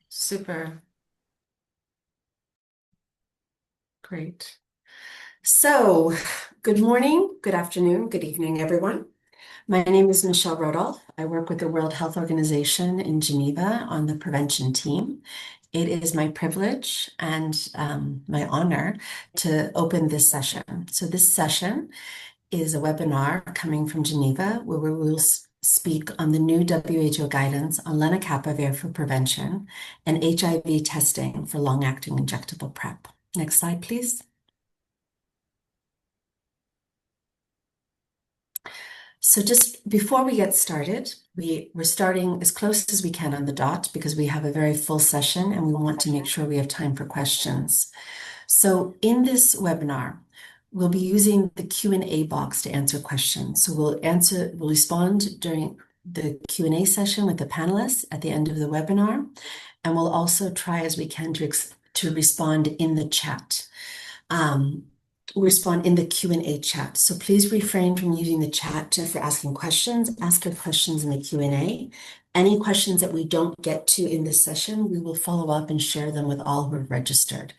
Super. Great. So, good morning, good afternoon, good evening, everyone. My name is Michelle Rodolph. I work with the World Health Organization in Geneva on the prevention team. It is my privilege and my honor to open this session. So, this session is a webinar coming from Geneva where we will speak on the new WHO guidance on lenacapavir for prevention and HIV testing for long-acting injectable PrEP. Next slide, please. So just before we get started, we're starting as close as we can on the dot because we have a very full session and we want to make sure we have time for questions. So in this webinar, we'll be using the Q&A box to answer questions. So we'll respond during the Q&A session with the panelists at the end of the webinar, and we'll also try as we can to respond in the chat. Respond in the Q&A chat. So please refrain from using the chat for asking questions. Ask your questions in the Q&A. Any questions that we don't get to in this session, we will follow up and share them with all who have registered.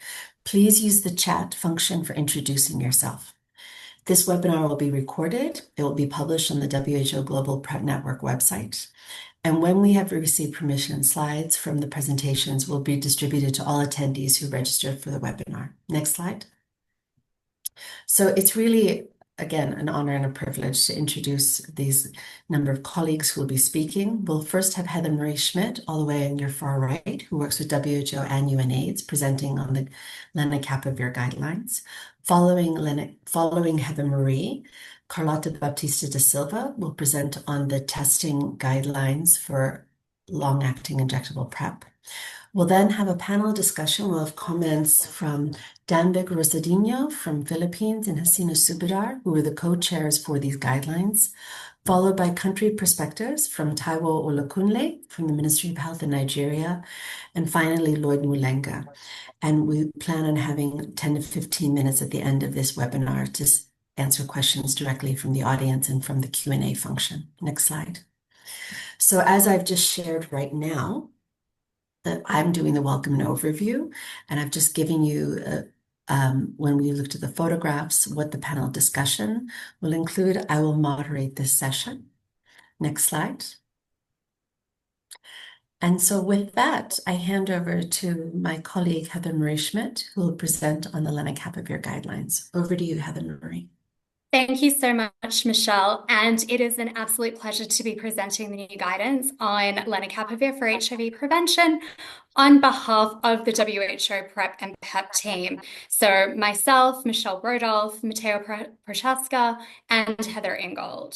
Please use the chat function for introducing yourself. This webinar will be recorded. It will be published on the WHO Global PrEP Network website. And when we have received permission, slides from the presentations will be distributed to all attendees who registered for the webinar. Next slide. So it's really, again, an honor and a privilege to introduce these number of colleagues who will be speaking. We'll first have Heather Marie Schmidt, all the way on your far right, who works with WHO and UNAIDS, presenting on the lenacapavir guidelines. Following Heather Marie, Carlota Baptista da Silva will present on the testing guidelines for long-acting injectable PrEP. We'll then have a panel discussion. We'll have comments from Danvik Rosadinho from Philippines and Hasina Subedar, who are the co-chairs for these guidelines, followed by country perspectives from Taiwo Olakunle from the Ministry of Health in Nigeria, and finally Lloyd Mulenga. And we plan on having 10 to 15 minutes at the end of this webinar to answer questions directly from the audience and from the Q&A function. Next slide. So as I've just shared right now, that I'm doing the welcome and overview, and I've just given you, when we looked at the photographs, what the panel discussion will include. I will moderate this session. Next slide. And so with that, I hand over to my colleague, Heather Marie Schmidt, who will present on the lenacapavir guidelines. Over to you, Heather Marie. Thank you so much, Michelle. And it is an absolute pleasure to be presenting the new guidance on lenacapavir for HIV prevention on behalf of the WHO PrEP and PEP team. So myself, Michelle Rodolph, Matteo Prochaska, and Heather Ingold.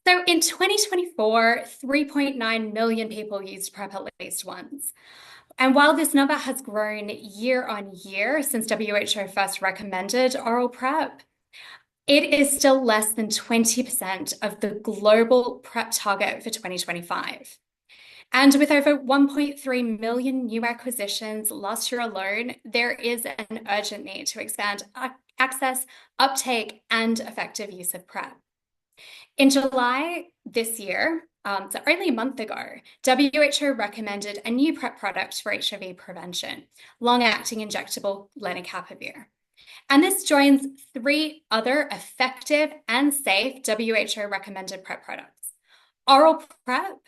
So in 2024, 3.9 million people used PrEP at least once. And while this number has grown year on year since WHO first recommended oral PrEP, it is still less than 20% of the global PrEP target for 2025. And with over 1.3 million new acquisitions last year alone, there is an urgent need to expand access, uptake, and effective use of PrEP. In July this year, so only a month ago, WHO recommended a new PrEP product for HIV prevention, long-acting injectable lenacapavir. And this joins 3 other effective and safe WHO recommended PrEP products. Oral PrEP,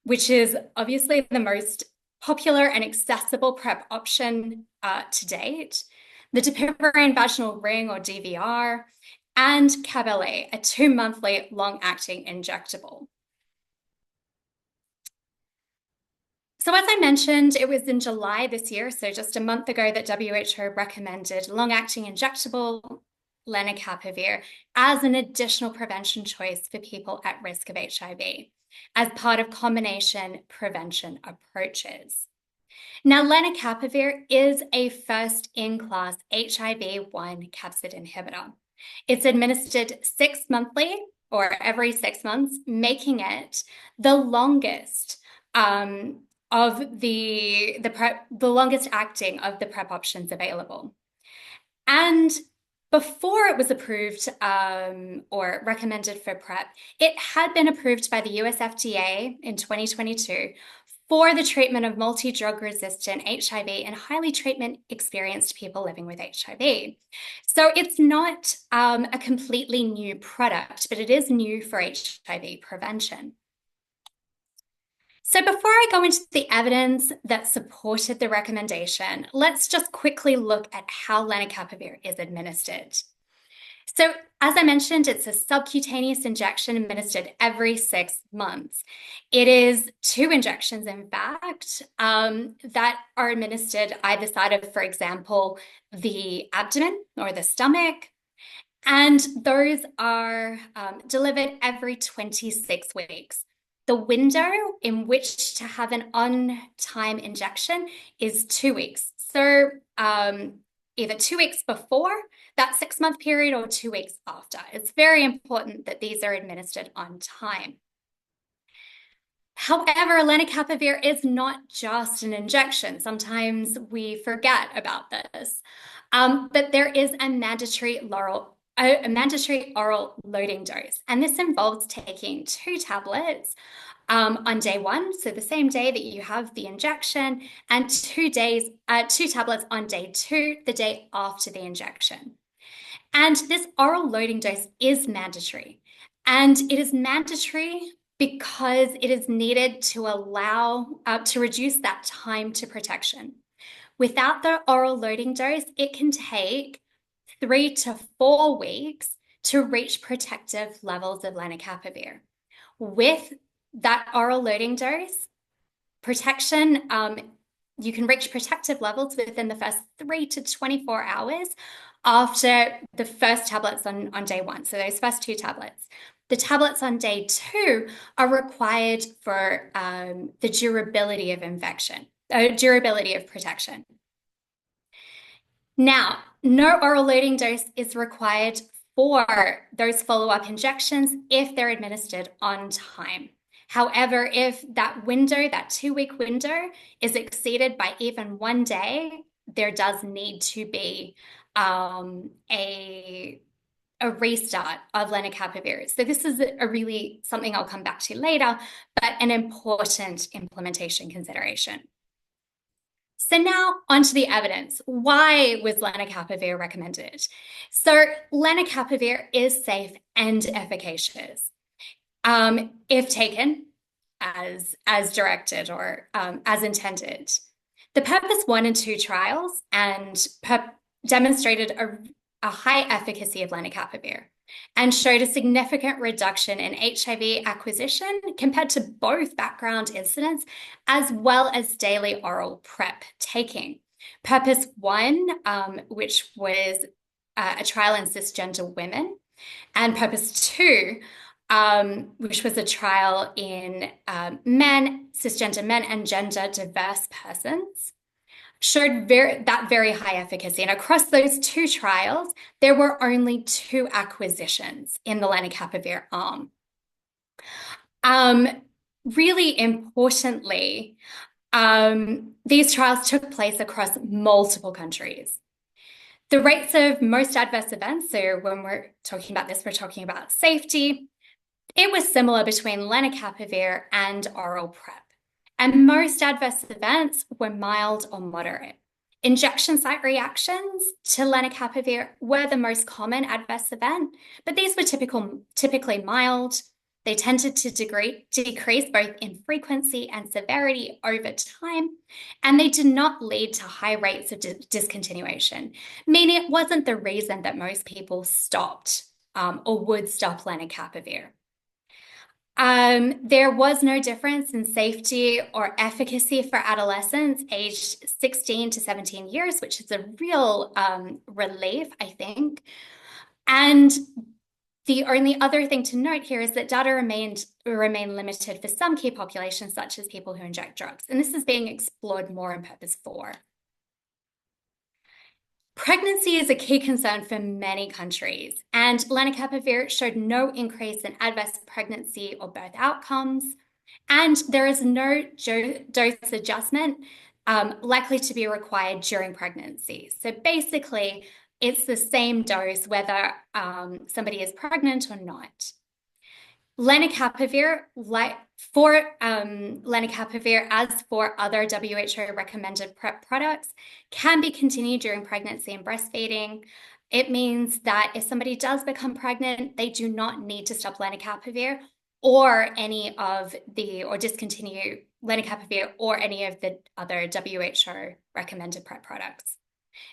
which is obviously the most popular and accessible PrEP option to date, the dapivirine vaginal ring or DVR, and Cabela, a 2-monthly long-acting injectable. So as I mentioned, it was in July this year, so just a month ago, that WHO recommended long-acting injectable lenacapavir as an additional prevention choice for people at risk of HIV as part of combination prevention approaches. Now, lenacapavir is a first-in-class HIV-1 capsid inhibitor. It's administered 6 monthly or every 6 months, making it the longest of the longest acting of the PrEP options available. And Before it was approved or recommended for PrEP, it had been approved by the US FDA in 2022 for the treatment of multi-drug resistant HIV and highly treatment experienced people living with HIV. So it's not a completely new product, but it is new for HIV prevention. So before I go into the evidence that supported the recommendation, let's just quickly look at how lenacapavir is administered. So as I mentioned, it's a subcutaneous injection administered every 6 months. It is 2 injections, in fact, that are administered either side of, for example, the abdomen or the stomach. And those are delivered every 26 weeks. The window in which to have an on-time injection is 2 weeks. So either 2 weeks before that 6-month period or 2 weeks after. It's very important that these are administered on time. However, lenacapavir is not just an injection. Sometimes we forget about this. But there is a mandatory oral loading dose. And this involves taking 2 tablets on day 1, so the same day that you have the injection, and 2 tablets on day 2, the day after the injection. And this oral loading dose is mandatory. And it is mandatory because it is needed to allow, to reduce that time to protection. Without the oral loading dose, it can take 3 to 4 weeks to reach protective levels of lenacapavir. With that oral loading dose, protection, you can reach protective levels within the first 3 to 24 hours after the first tablets on day 1. So those first 2 tablets. The tablets on day 2 are required for the durability of protection. Now, no oral loading dose is required for those follow-up injections if they're administered on time. However, if that window, that 2-week window, is exceeded by even 1 day, there does need to be a restart of lenacapavir. So this is a really something I'll come back to later, but an important implementation consideration. So now onto the evidence. Why was lenacapavir recommended? So lenacapavir is safe and efficacious if taken as directed or as intended. The PURPOSE 1 and 2 trials demonstrated a high efficacy of lenacapavir and showed a significant reduction in HIV acquisition compared to both background incidents as well as daily oral PrEP taking. PURPOSE 1, which was a trial in cisgender women, and PURPOSE 2, which was a trial in cisgender men and gender diverse persons, showed very high efficacy. And across those 2 trials, there were only 2 acquisitions in the lenacapavir arm. Really importantly, these trials took place across multiple countries. The rates of most adverse events, so when we're talking about this, we're talking about safety, it was similar between lenacapavir and oral PrEP. And most adverse events were mild or moderate. Injection site reactions to lenacapavir were the most common adverse event, but these were typically mild. They tended to decrease both in frequency and severity over time, and they did not lead to high rates of discontinuation, meaning it wasn't the reason that most people stopped or would stop lenacapavir. There was no difference in safety or efficacy for adolescents aged 16 to 17 years, which is a real relief, I think. And the only other thing to note here is that data remain limited for some key populations, such as people who inject drugs. And this is being explored more in PURPOSE 4. Pregnancy is a key concern for many countries, and lenacapavir showed no increase in adverse pregnancy or birth outcomes, and there is no dose adjustment likely to be required during pregnancy. So basically, It's the same dose whether somebody is pregnant or not. Lenacapavir, lenacapavir, as for other WHO recommended PrEP products, can be continued during pregnancy and breastfeeding. It means that if somebody does become pregnant, they do not need to stop lenacapavir or discontinue lenacapavir or any of the other WHO recommended PrEP products.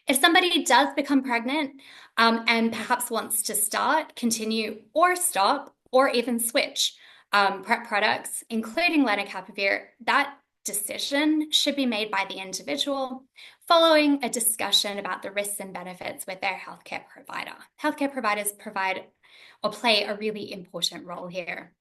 If somebody does become pregnant and perhaps wants to start, continue, or stop, or even switch PrEP products, including lenacapavir, that decision should be made by the individual following a discussion about the risks and benefits with their healthcare provider. Healthcare providers provide or play a really important role here.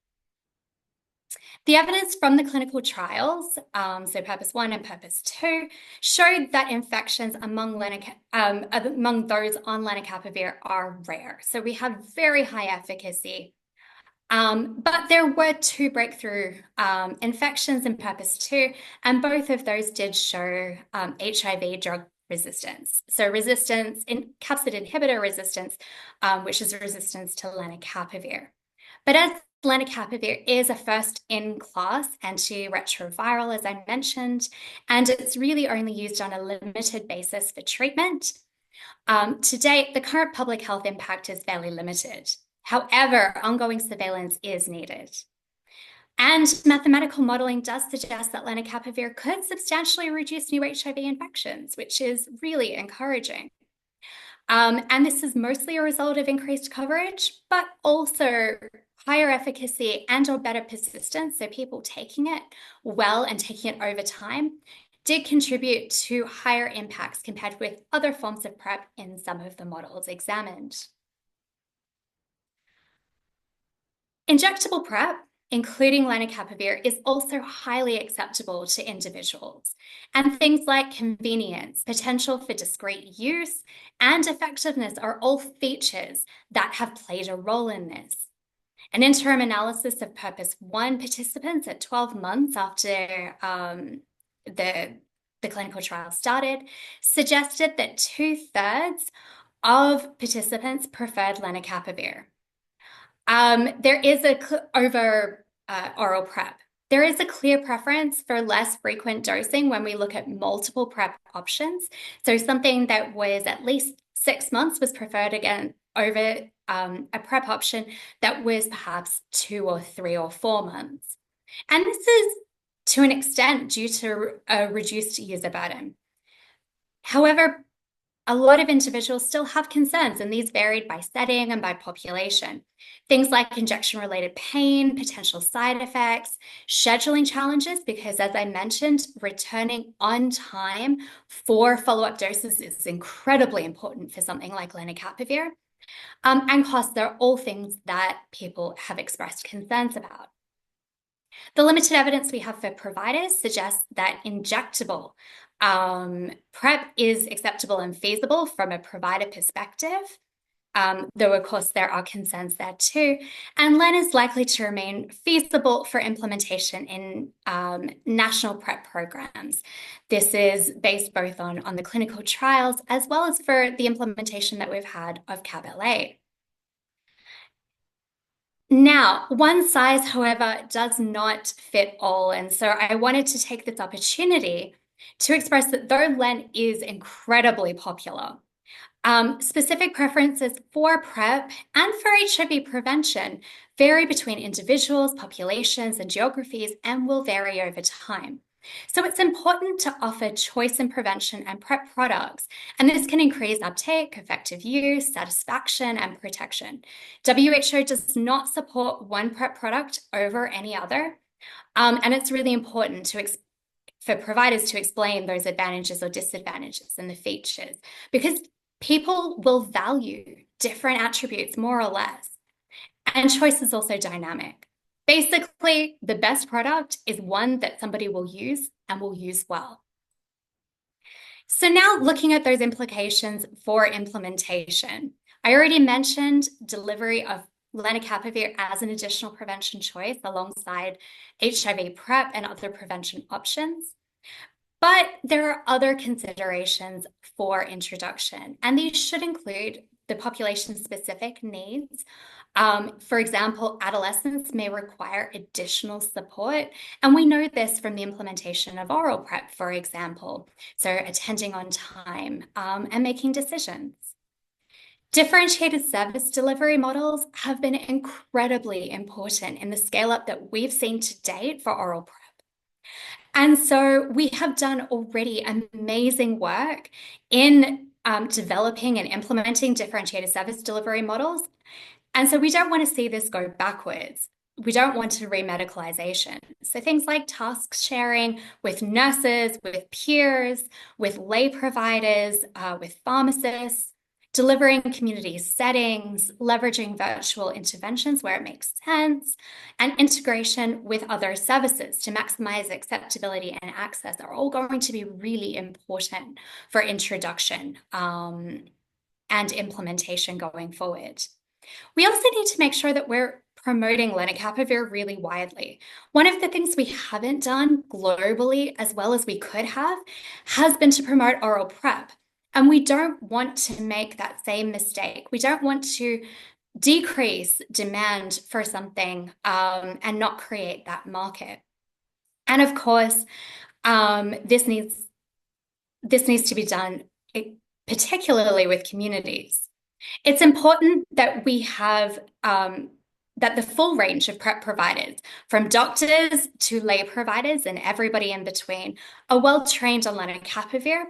The evidence from the clinical trials, so Purpose 1 and Purpose 2, showed that infections among those on lenacapavir are rare. So we have very high efficacy. But there were 2 breakthrough infections in Purpose 2, and both of those did show HIV drug resistance. So resistance, capsid inhibitor resistance, which is resistance to lenacapavir. But as lenacapavir is a first-in-class antiretroviral, as I mentioned, and it's really only used on a limited basis for treatment. To date, the current public health impact is fairly limited. However, ongoing surveillance is needed. And mathematical modeling does suggest that lenacapavir could substantially reduce new HIV infections, which is really encouraging. And this is mostly a result of increased coverage, but also higher efficacy and or better persistence, so people taking it well and taking it over time, did contribute to higher impacts compared with other forms of PrEP in some of the models examined. Injectable PrEP, including lenacapavir, is also highly acceptable to individuals. And things like convenience, potential for discreet use, and effectiveness are all features that have played a role in this. An interim analysis of Purpose 1 participants at 12 months after the clinical trial started suggested that 2/3 of participants preferred lenacapavir. There is over oral PrEP. There is a clear preference for less frequent dosing when we look at multiple PrEP options. So something that was at least 6 months was preferred again over a PrEP option that was perhaps 2 or 3 or 4 months. And this is to an extent due to a reduced user burden. However, a lot of individuals still have concerns, and these varied by setting and by population. Things like injection-related pain, potential side effects, scheduling challenges, because as I mentioned, returning on time for follow-up doses is incredibly important for something like lenacapavir. And costs are all things that people have expressed concerns about. The limited evidence we have for providers suggests that injectable PrEP is acceptable and feasible from a provider perspective, though of course there are concerns there too. And LEN is likely to remain feasible for implementation in national PrEP programs. This is based both on the clinical trials as well as for the implementation that we've had of CAB-LA. Now, one size, however, does not fit all. And so I wanted to take this opportunity to express that though LEN is incredibly popular, specific preferences for PrEP and for HIV prevention vary between individuals, populations, and geographies, and will vary over time. So it's important to offer choice in prevention and PrEP products, and this can increase uptake, effective use, satisfaction, and protection. WHO does not support one PrEP product over any other, and it's really important for providers to explain those advantages or disadvantages and the features, because people will value different attributes more or less, and choice is also dynamic. Basically, the best product is one that somebody will use and will use well. So now looking at those implications for implementation, I already mentioned delivery of lenacapavir as an additional prevention choice alongside HIV PrEP and other prevention options. But there are other considerations for introduction, and these should include the population-specific needs. For example, adolescents may require additional support, and we know this from the implementation of oral PrEP, for example. So attending on time and making decisions. Differentiated service delivery models have been incredibly important in the scale up that we've seen to date for oral PrEP. And so we have done already amazing work in developing and implementing differentiated service delivery models. And so we don't want to see this go backwards. We don't want to remedicalization. So things like task sharing with nurses, with peers, with lay providers, with pharmacists, delivering community settings, leveraging virtual interventions where it makes sense, and integration with other services to maximize acceptability and access are all going to be really important for introduction and implementation going forward. We also need to make sure that we're promoting lenacapavir really widely. One of the things we haven't done globally as well as we could have has been to promote oral PrEP. And we don't want to make that same mistake. We don't want to decrease demand for something and not create that market. And of course, this needs to be done particularly with communities. It's important that we have that the full range of PrEP providers, from doctors to lay providers and everybody in between, are well trained on lenacapavir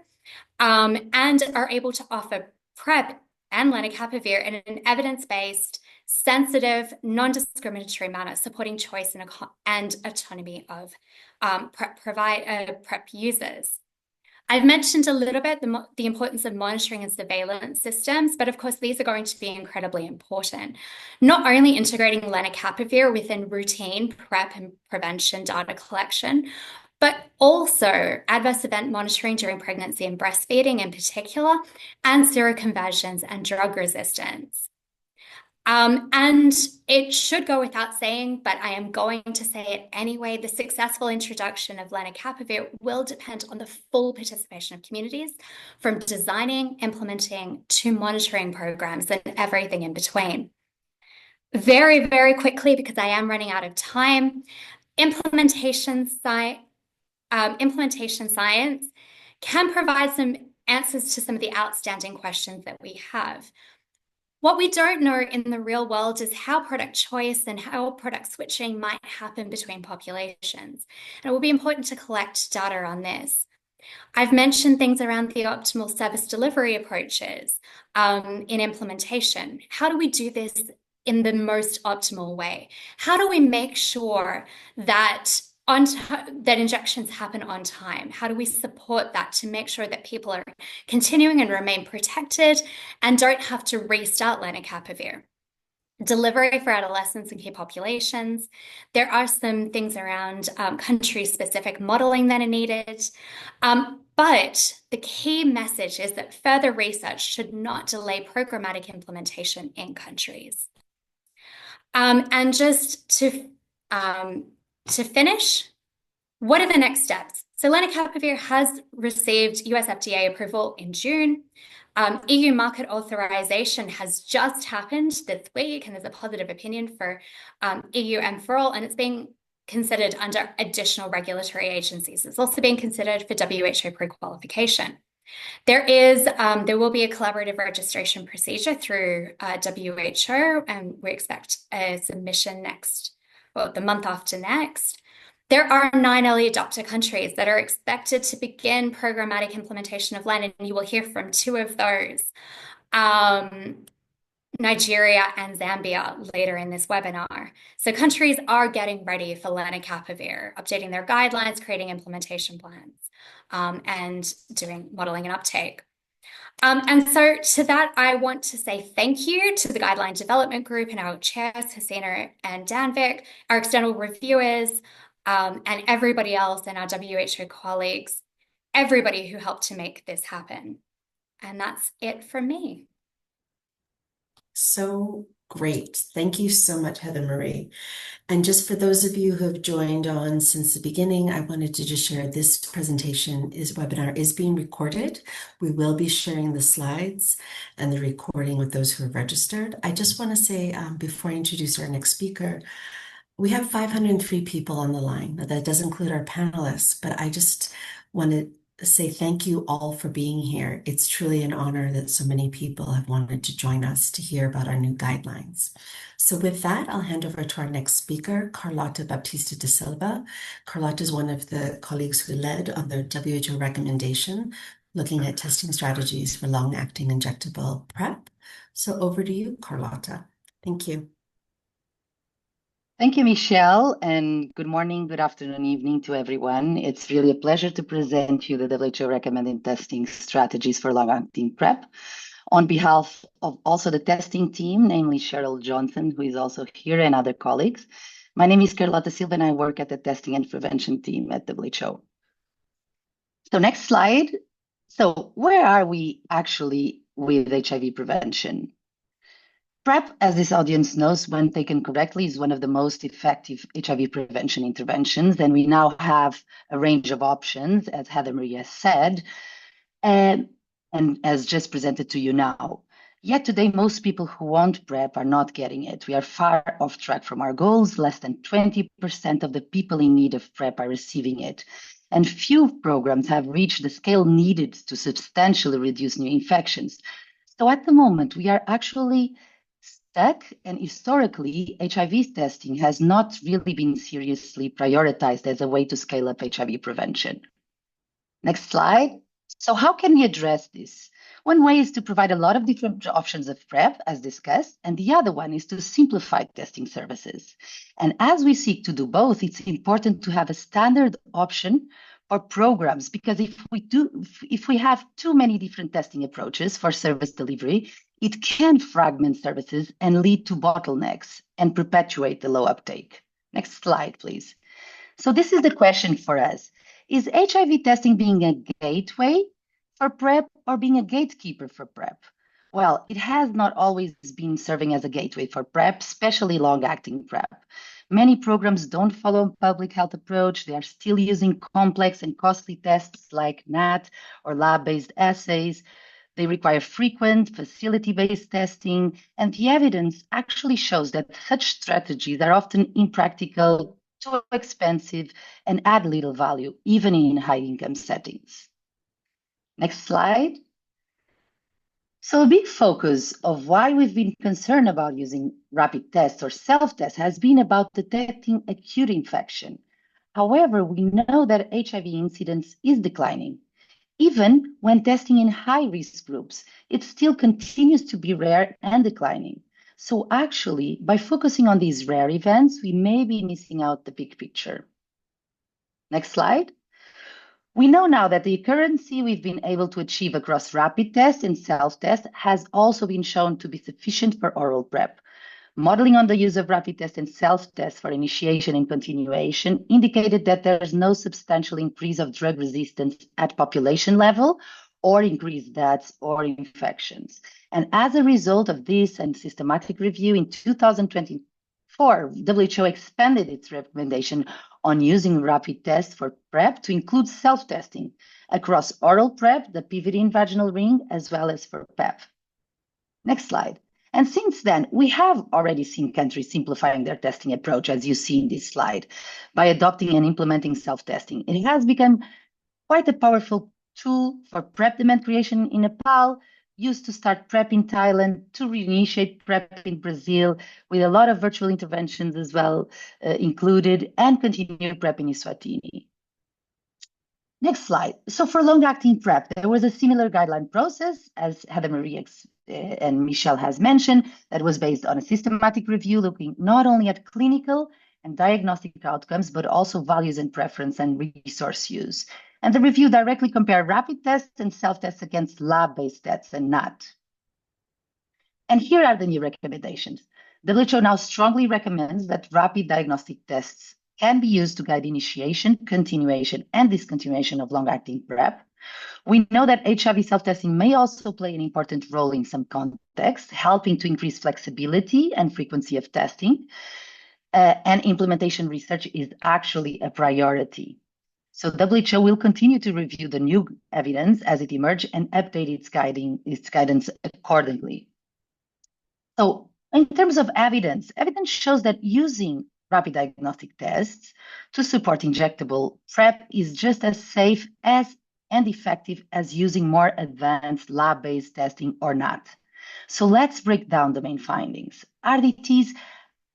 and are able to offer PrEP and lenacapavir in an evidence-based, sensitive, non-discriminatory manner, supporting choice and autonomy of PrEP users. I've mentioned a little bit the importance of monitoring and surveillance systems, but of course, these are going to be incredibly important. Not only integrating lenacapavir within routine PrEP and prevention data collection, but also adverse event monitoring during pregnancy and breastfeeding in particular, and seroconversions and drug resistance. And it should go without saying, but I am going to say it anyway, the successful introduction of lenacapavir will depend on the full participation of communities, from designing, implementing, to monitoring programs and everything in between. Very, very quickly, because I am running out of time, implementation science can provide some answers to some of the outstanding questions that we have. What we don't know in the real world is how product choice and how product switching might happen between populations. And it will be important to collect data on this. I've mentioned things around the optimal service delivery approaches in implementation. How do we do this in the most optimal way? How do we make sure that that injections happen on time? How do we support that to make sure that people are continuing and remain protected and don't have to restart lenacapavir? Delivery for adolescents and key populations. There are some things around country-specific modeling that are needed. But the key message is that further research should not delay programmatic implementation in countries. And just to finish, what are the next steps? So lenacapavir has received US FDA approval in June. EU market authorization has just happened this week, and there's a positive opinion for EU and for all, and it's being considered under additional regulatory agencies. It's also being considered for WHO pre-qualification. There will be a collaborative registration procedure through WHO, and we expect a submission the month after next. There are 9 early adopter countries that are expected to begin programmatic implementation of LEN, and you will hear from 2 of those, Nigeria and Zambia, later in this webinar. So countries are getting ready for lenacapavir, updating their guidelines, creating implementation plans, and doing modeling and uptake. And so to that, I want to say thank you to the Guideline Development Group and our chairs, Hasina and Danvik, our external reviewers, and everybody else and our WHO colleagues, everybody who helped to make this happen. And that's it from me. So Great. Thank you so much, Heather Marie. And just for those of you who have joined on since the beginning, I wanted to just share this webinar is being recorded. We will be sharing the slides and the recording with those who have registered. I just want to say, before I introduce our next speaker, we have 503 people on the line. Now, that does include our panelists, but I just want to say thank you all for being here. It's truly an honor that so many people have wanted to join us to hear about our new guidelines. So with that, I'll hand over to our next speaker, Carlota Baptista da Silva. Carlota is one of the colleagues who led on the WHO recommendation looking at testing strategies for long-acting injectable PrEP. So over to you, Carlota. Thank you. Thank you, Michelle, and good morning, good afternoon, evening to everyone. It's really a pleasure to present you the WHO recommended testing strategies for long-acting PrEP on behalf of also the testing team, namely Cheryl Johnson, who is also here, and other colleagues. My name is Carlota Silva, and I work at the testing and prevention team at WHO. So next slide. So where are we actually with HIV prevention? PrEP, as this audience knows, when taken correctly, is one of the most effective HIV prevention interventions. And we now have a range of options, as Heather Maria said, and as just presented to you now. Yet today, most people who want PrEP are not getting it. We are far off track from our goals. Less than 20% of the people in need of PrEP are receiving it. And few programs have reached the scale needed to substantially reduce new infections. So at the moment, we are actually stuck, and historically, HIV testing has not really been seriously prioritized as a way to scale up HIV prevention. Next slide. So how can we address this? One way is to provide a lot of different options of PrEP, as discussed, and the other one is to simplify testing services. And as we seek to do both, it's important to have a standard option for programs, because if we have too many different testing approaches for service delivery, it can fragment services and lead to bottlenecks and perpetuate the low uptake. Next slide, please. So this is the question for us. Is HIV testing being a gateway for PrEP or being a gatekeeper for PrEP? Well, it has not always been serving as a gateway for PrEP, especially long-acting PrEP. Many programs don't follow a public health approach. They are still using complex and costly tests like NAT or lab-based assays. They require frequent facility-based testing, and the evidence actually shows that such strategies are often impractical, too expensive, and add little value, even in high-income settings. Next slide. So a big focus of why we've been concerned about using rapid tests or self-tests has been about detecting acute infection. However, we know that HIV incidence is declining. Even when testing in high-risk groups, it still continues to be rare and declining. So actually, by focusing on these rare events, we may be missing out the big picture. Next slide. We know now that the accuracy we've been able to achieve across rapid tests and self-tests has also been shown to be sufficient for oral PrEP. Modeling on the use of rapid tests and self-tests for initiation and continuation indicated that there's no substantial increase of drug resistance at population level or increased deaths or infections. And as a result of this and systematic review in 2024, WHO expanded its recommendation on using rapid tests for PrEP to include self-testing across oral PrEP, the pividine vaginal ring, as well as for PEP. Next slide. And since then, we have already seen countries simplifying their testing approach, as you see in this slide, by adopting and implementing self-testing. It has become quite a powerful tool for PrEP demand creation in Nepal, used to start PrEP in Thailand, to reinitiate PrEP in Brazil, with a lot of virtual interventions as well included, and continue PrEP in Eswatini. Next slide. So for long-acting PrEP, there was a similar guideline process, as Heather Marie and Michelle has mentioned, that was based on a systematic review looking not only at clinical and diagnostic outcomes, but also values and preference and resource use. And the review directly compared rapid tests and self-tests against lab-based tests and not. And here are the new recommendations. WHO now strongly recommends that rapid diagnostic tests can be used to guide initiation, continuation, and discontinuation of long-acting PrEP. We know that HIV self-testing may also play an important role in some contexts, helping to increase flexibility and frequency of testing. And implementation research is actually a priority. So WHO will continue to review the new evidence as it emerges and update its guidance accordingly. So in terms of evidence shows that using rapid diagnostic tests to support injectable PrEP is just as safe as and effective as using more advanced lab-based testing or not. So let's break down the main findings. RDTs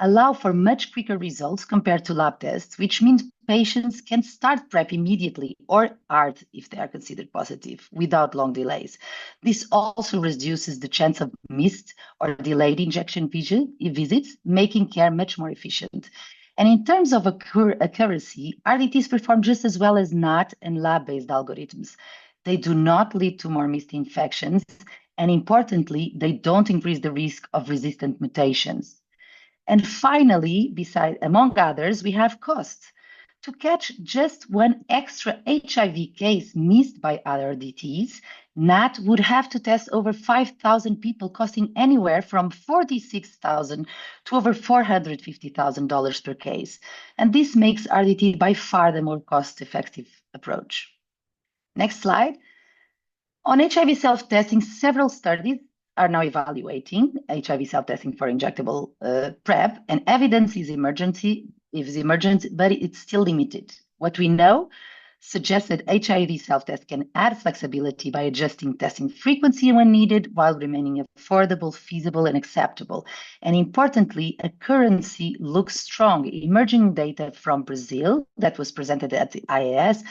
allow for much quicker results compared to lab tests, which means patients can start PrEP immediately or ART if they are considered positive without long delays. This also reduces the chance of missed or delayed injection visits, making care much more efficient. And in terms of accuracy, RDTs perform just as well as NAT and lab-based algorithms. They do not lead to more missed infections, and importantly, they don't increase the risk of resistant mutations. And finally, among others, we have costs. To catch just one extra HIV case missed by other DTs, NAT would have to test over 5,000 people, costing anywhere from $46,000 to over $450,000 per case. And this makes RDT by far the more cost-effective approach. Next slide. On HIV self-testing, several studies are now evaluating HIV self-testing for injectable PrEP, and evidence is emergent, but it's still limited. What we know suggests that HIV self-test can add flexibility by adjusting testing frequency when needed while remaining affordable, feasible, and acceptable. And importantly, accuracy looks strong. Emerging data from Brazil that was presented at the IAS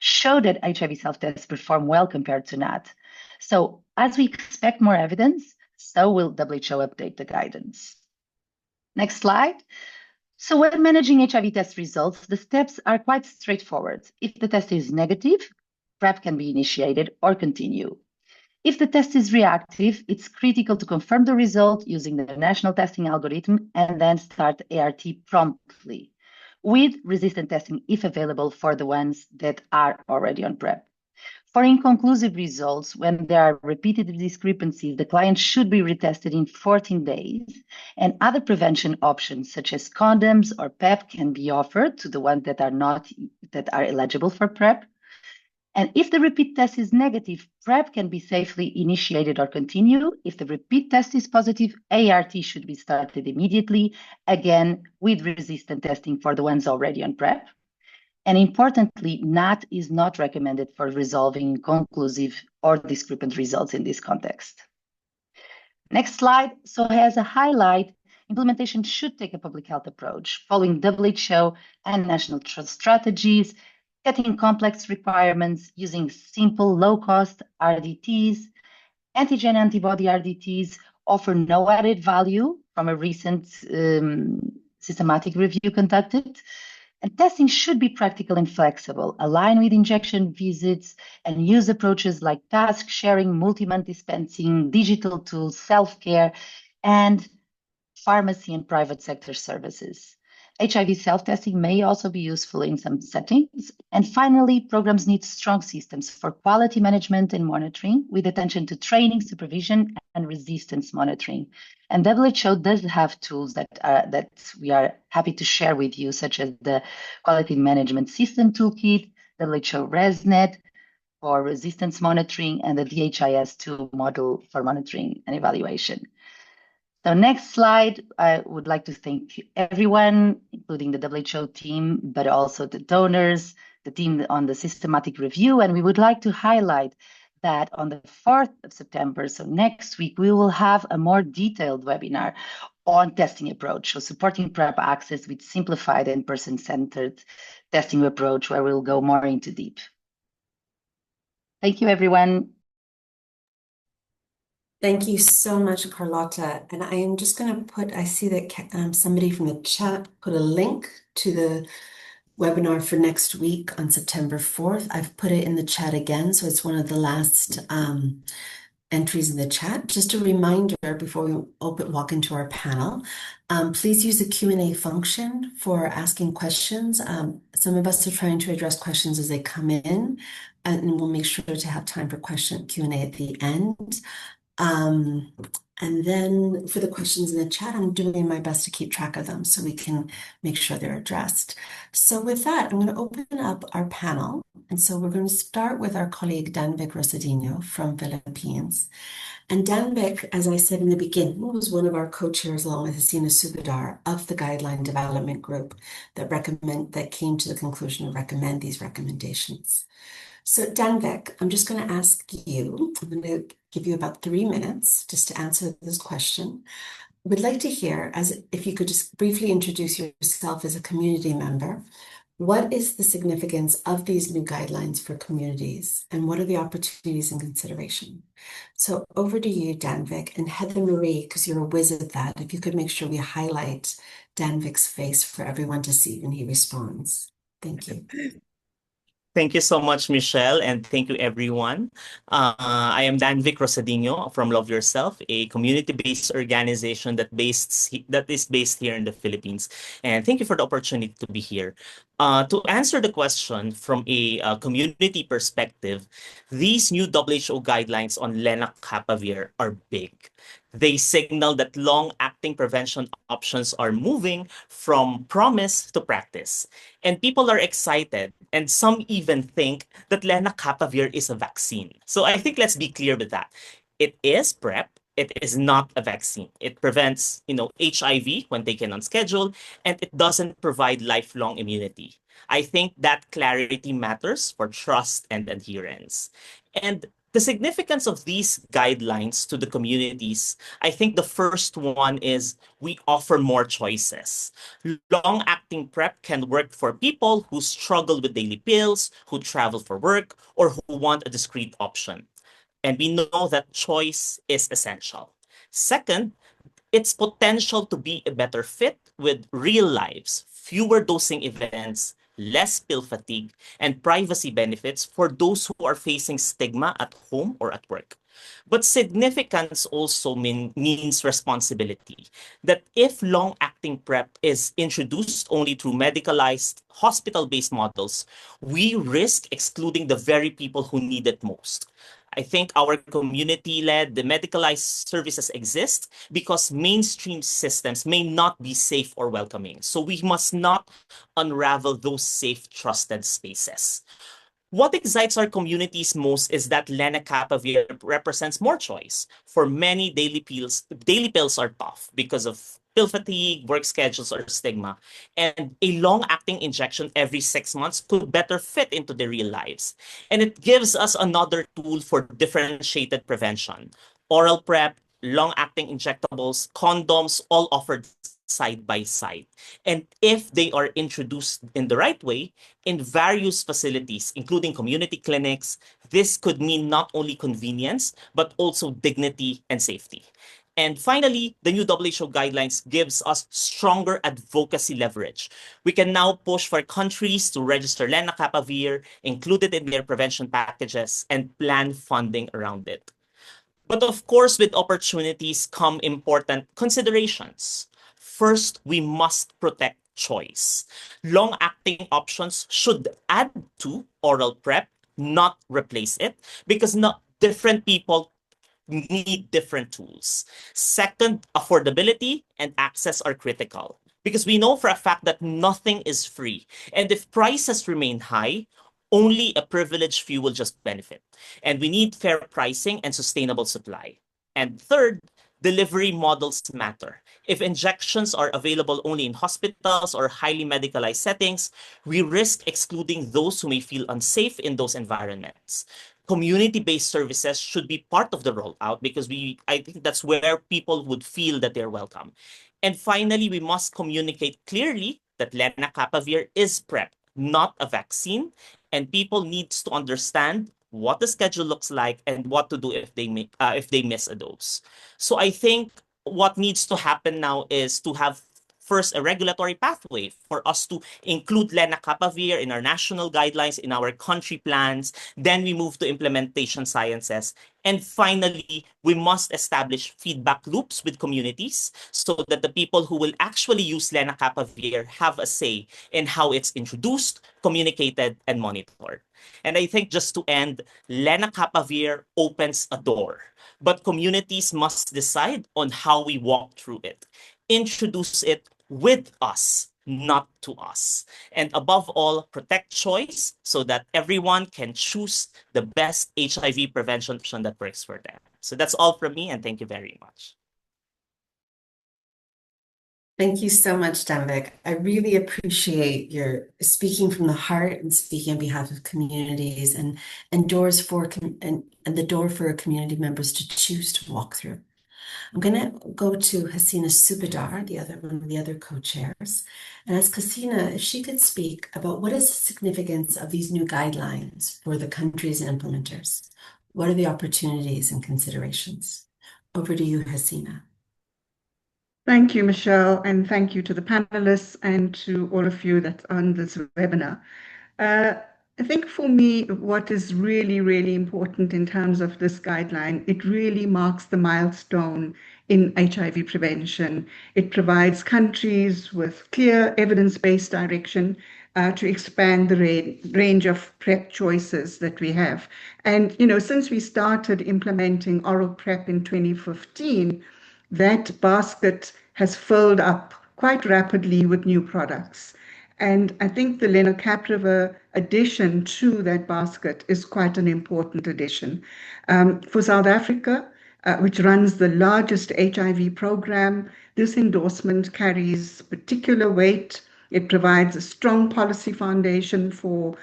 show that HIV self-tests perform well compared to NAT. So as we expect more evidence, so will WHO update the guidance. Next slide. So when managing HIV test results, the steps are quite straightforward. If the test is negative, PrEP can be initiated or continue. If the test is reactive, it's critical to confirm the result using the national testing algorithm and then start ART promptly, with resistant testing if available for the ones that are already on PrEP. For inconclusive results, when there are repeated discrepancies, the client should be retested in 14 days, and other prevention options such as condoms or PEP can be offered to the ones that are eligible for PrEP. And if the repeat test is negative, PrEP can be safely initiated or continue. If the repeat test is positive, ART should be started immediately, again with resistant testing for the ones already on PrEP. And importantly, NAT is not recommended for resolving conclusive or discrepant results in this context. Next slide. So as a highlight, implementation should take a public health approach, following WHO and national strategies, setting complex requirements, using simple, low-cost RDTs. Antigen antibody RDTs offer no added value from a recent systematic review conducted. And testing should be practical and flexible, align with injection visits, and use approaches like task sharing, multi-month dispensing, digital tools, self-care, and pharmacy and private sector services. HIV self-testing may also be useful in some settings. And finally, programs need strong systems for quality management and monitoring, with attention to training, supervision, and resistance monitoring. And WHO does have tools that we are happy to share with you, such as the Quality Management System Toolkit, WHO ResNet for resistance monitoring, and the DHIS2 model for monitoring and evaluation. So next slide, I would like to thank everyone, including the WHO team, but also the donors, the team on the systematic review. And we would like to highlight that on the 4th of September, so next week, we will have a more detailed webinar on testing approach, so supporting PrEP access with simplified and person-centered testing approach, where we'll go more into deep. Thank you, everyone. Thank you so much, Carlotta. And I am just going to I see that somebody from the chat put a link to the webinar for next week on September 4th. I've put it in the chat again, so it's one of the last entries in the chat. Just a reminder before we walk into our panel, please use the Q&A function for asking questions. Some of us are trying to address questions as they come in, and we'll make sure to have time for Q&A at the end. And then for the questions in the chat, I'm doing my best to keep track of them so we can make sure they're addressed. So with that, I'm going to open up our panel. And so we're going to start with our colleague Danvic Rosadino from Philippines. And Danvic, as I said in the beginning, was one of our co-chairs along with Hasina Subadar of the guideline development group that came to the conclusion to recommend these recommendations. So Danvik, I'm just going to ask you, I'm going to give you about 3 minutes just to answer this question. We'd like to hear, as if you could just briefly introduce yourself as a community member. What is the significance of these new guidelines for communities, and what are the opportunities and consideration? So over to you, Danvik, and Heather Marie, because you're a whiz at that, if you could make sure we highlight Danvik's face for everyone to see when he responds. Thank you. Thank you so much, Michelle, and thank you, everyone. I am Danvic Rosadino from Love Yourself, a community-based organization that is based here in the Philippines. And thank you for the opportunity to be here. To answer the question from a community perspective, these new WHO guidelines on lenacapavir are big. They signal that long-acting prevention options are moving from promise to practice. And people are excited, and some even think that lenacapavir is a vaccine. So I think let's be clear with that. It is PrEP. It is not a vaccine. It prevents, HIV when taken on schedule, and it doesn't provide lifelong immunity. I think that clarity matters for trust and adherence. And the significance of these guidelines to the communities, I think the first one is we offer more choices. Long-acting PrEP can work for people who struggle with daily pills, who travel for work, or who want a discrete option. And we know that choice is essential. Second, its potential to be a better fit with real lives, fewer dosing events, less pill fatigue, and privacy benefits for those who are facing stigma at home or at work. But significance also means responsibility. That if long-acting PrEP is introduced only through medicalized, hospital-based models, we risk excluding the very people who need it most. I think our community-led, the medicalized services exist because mainstream systems may not be safe or welcoming. So we must not unravel those safe, trusted spaces. What excites our communities most is that lenacapavir represents more choice. For many, daily pills are tough because of pill fatigue, work schedules, or stigma. And a long-acting injection every 6 months could better fit into their real lives. And it gives us another tool for differentiated prevention. Oral PrEP, long-acting injectables, condoms, all offered side by side. And if they are introduced in the right way, in various facilities, including community clinics, this could mean not only convenience, but also dignity and safety. And finally, the new WHO guidelines gives us stronger advocacy leverage. We can now push for countries to register lenacapavir, include it in their prevention packages, and plan funding around it. But of course, with opportunities come important considerations. First, we must protect choice. Long-acting options should add to oral PrEP, not replace it, because not different people need different tools. Second, affordability and access are critical because we know for a fact that nothing is free. And if prices remain high, only a privileged few will just benefit. And we need fair pricing and sustainable supply. And third, delivery models matter. If injections are available only in hospitals or highly medicalized settings, we risk excluding those who may feel unsafe in those environments. Community-based services should be part of the rollout because I think that's where people would feel that they're welcome. And finally, we must communicate clearly that lenacapavir is PrEP, not a vaccine, and people needs to understand what the schedule looks like and what to do if they miss a dose. So I think what needs to happen now is to have first a regulatory pathway for us to include lenacapavir in our national guidelines, in our country plans. Then we move to implementation sciences. And finally, we must establish feedback loops with communities so that the people who will actually use lenacapavir have a say in how it's introduced, communicated, and monitored. And I think just to end, lenacapavir opens a door, but communities must decide on how we walk through it. Introduce it with us, not to us. And above all, protect choice so that everyone can choose the best HIV prevention option that works for them. So that's all from me, and thank you very much. Thank you so much, Danvik. I really appreciate your speaking from the heart and speaking on behalf of communities and doors for and the door for community members to choose to walk through. I'm going to go to Hasina Subadar, one of the other co-chairs, and ask Hasina if she could speak about what is the significance of these new guidelines for the countries and implementers. What are the opportunities and considerations? Over to you, Hasina. Thank you, Michelle, and thank you to the panelists and to all of you that's on this webinar. I think for me, what is really, really important in terms of this guideline, it really marks the milestone in HIV prevention. It provides countries with clear evidence-based direction to expand the range of PrEP choices that we have. And, since we started implementing oral PrEP in 2015, that basket has filled up quite rapidly with new products. And I think the lenacapavir addition to that basket is quite an important addition. For South Africa, which runs the largest HIV program, this endorsement carries particular weight. It provides a strong policy foundation for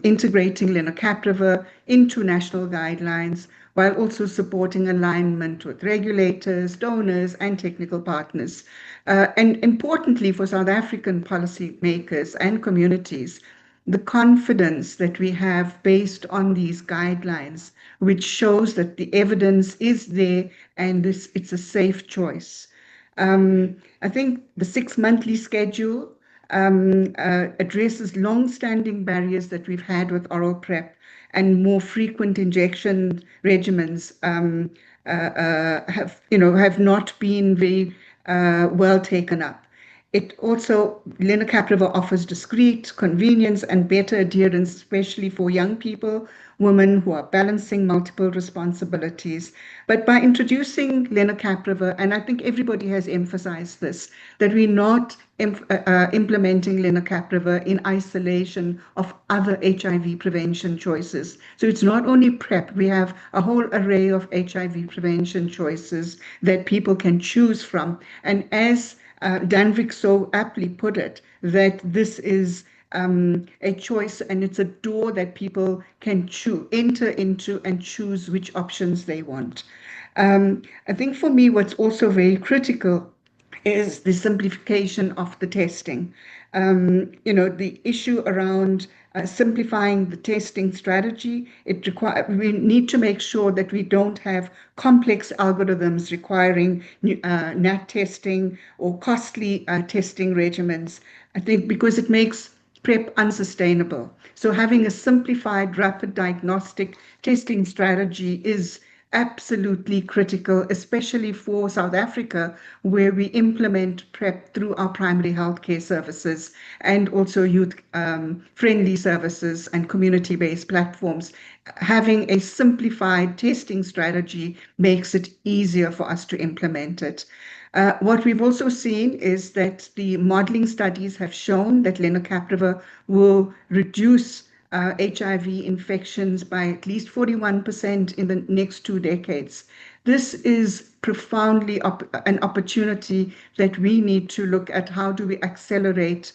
integrating lenacapavir into national guidelines, while also supporting alignment with regulators, donors, and technical partners. And importantly for South African policymakers and communities, the confidence that we have based on these guidelines, which shows that the evidence is there and it's a safe choice. I think the 6-monthly schedule addresses long-standing barriers that we've had with oral PrEP, and more frequent injection regimens have not been very well taken up. It also, lenacapavir offers discreet convenience and better adherence, especially for young people, women who are balancing multiple responsibilities. But by introducing lenacapavir, and I think everybody has emphasized this, that we're not implementing lenacapavir in isolation of other HIV prevention choices. So it's not only PrEP, we have a whole array of HIV prevention choices that people can choose from. And as Danvik so aptly put it, that this is a choice and it's a door that people can enter into and choose which options they want. I think for me, what's also very critical is the simplification of the testing. The issue around simplifying the testing strategy, we need to make sure that we don't have complex algorithms requiring NAT testing or costly testing regimens. I think because it makes PrEP unsustainable. So having a simplified rapid diagnostic testing strategy is absolutely critical, especially for South Africa, where we implement PrEP through our primary healthcare services and also youth-friendly services and community-based platforms. Having a simplified testing strategy makes it easier for us to implement it. What we've also seen is that the modeling studies have shown that lenacapavir will reduce HIV infections by at least 41% in the next 2 decades. This is profoundly an opportunity that we need to look at. How do we accelerate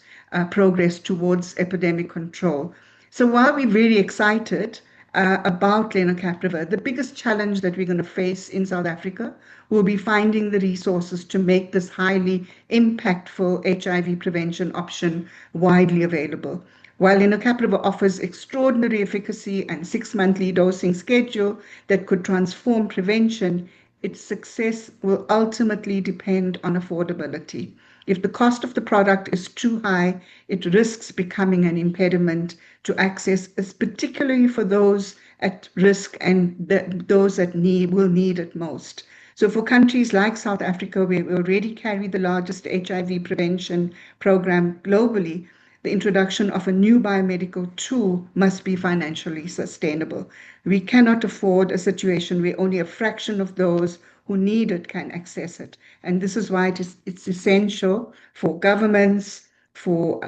progress towards epidemic control? So while we're very excited about lenacapavir, the biggest challenge that we're going to face in South Africa will be finding the resources to make this highly impactful HIV prevention option widely available. While lenacapavir offers extraordinary efficacy and 6-monthly dosing schedule that could transform prevention, its success will ultimately depend on affordability. If the cost of the product is too high, it risks becoming an impediment to access, particularly for those at risk and those that will need it most. So for countries like South Africa, where we already carry the largest HIV prevention program globally, the introduction of a new biomedical tool must be financially sustainable. We cannot afford a situation where only a fraction of those who need it can access it. And this is why it's essential for governments, for